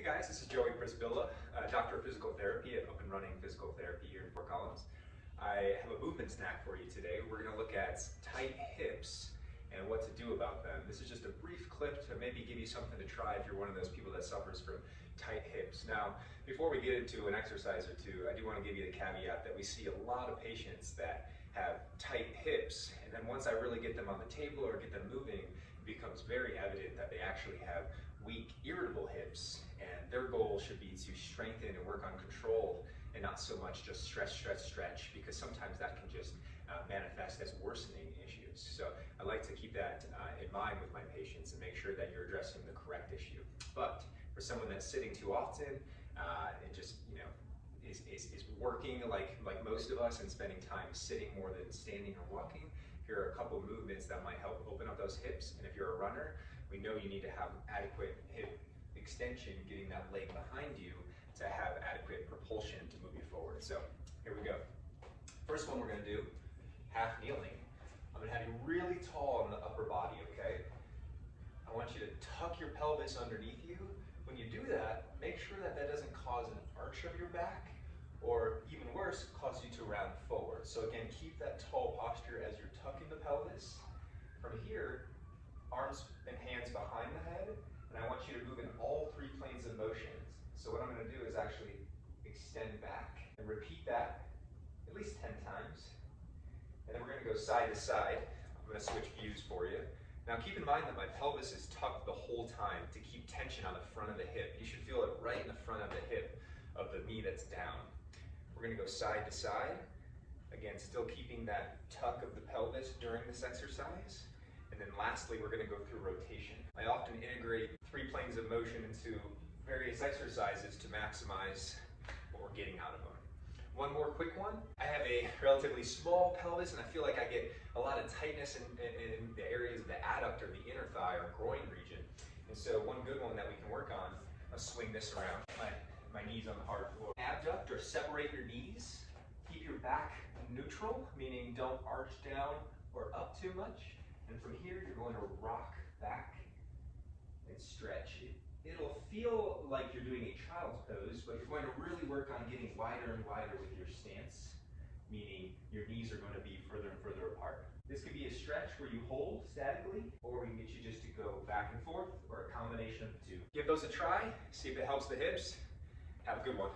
Guys, this is Joey Prisbilla, Doctor of Physical Therapy at Up and Running Physical Therapy here in Fort Collins. I have a movement snack for you today. We're going to look at tight hips and what to do about them. This is just a brief clip to maybe give you something to try if you're one of those people that suffers from tight hips. Now, before we get into an exercise or two, I do want to give you the caveat that we see a lot of patients that have tight hips, and then once I really get them on the table or get them moving, it becomes very evident that they actually have weak, irritable hips, and their goal should be to strengthen and work on control and not so much just stretch, because sometimes that can just manifest as worsening issues. So I like to keep that in mind with my patients and make sure that you're addressing the correct issue. But for someone that's sitting too often and just, is working like most of us and spending time sitting more than standing or walking, here are a couple of movements that might help open up those hips. And if you're a runner, we know you need to have adequate hip extension, getting that leg behind you to have adequate propulsion to move you forward. So here we go. First one we're going to do, half kneeling. I'm going to have you really tall in the upper body, okay? I want you to tuck your pelvis underneath you. When you do that, make sure that that doesn't cause an arch of your back, or even worse, cause you to round forward. So again, keep that tall posture as you're tucking the pelvis. From here, arms and hands behind the head, and I want you to move in all three planes of motion. So what I'm going to do is actually extend back and repeat that at least 10 times. And then we're going to go side to side. I'm going to switch views for you. Now keep in mind that my pelvis is tucked the whole time to keep tension on the front of the hip. You should feel it right in the front of the hip of the knee that's down. We're going to go side to side. Again, still keeping that tuck of the pelvis during this exercise. And then lastly, we're going to go through rotation. I often integrate three planes of motion into various exercises to maximize what we're getting out of them. One more quick one. I have a relatively small pelvis and I feel like I get a lot of tightness in the areas of the adductor, the inner thigh or groin region. And so one good one that we can work on, I'll swing this around, my knees on the hard floor. Abduct or separate your knees. Keep your back neutral, meaning don't arch down or up too much. And from here, you're going to rock back and stretch. It'll feel like you're doing a child's pose, but you're going to really work on getting wider and wider with your stance, meaning your knees are going to be further and further apart. This could be a stretch where you hold statically, or we can get you just to go back and forth, or a combination of the two. Give those a try, see if it helps the hips. Have a good one.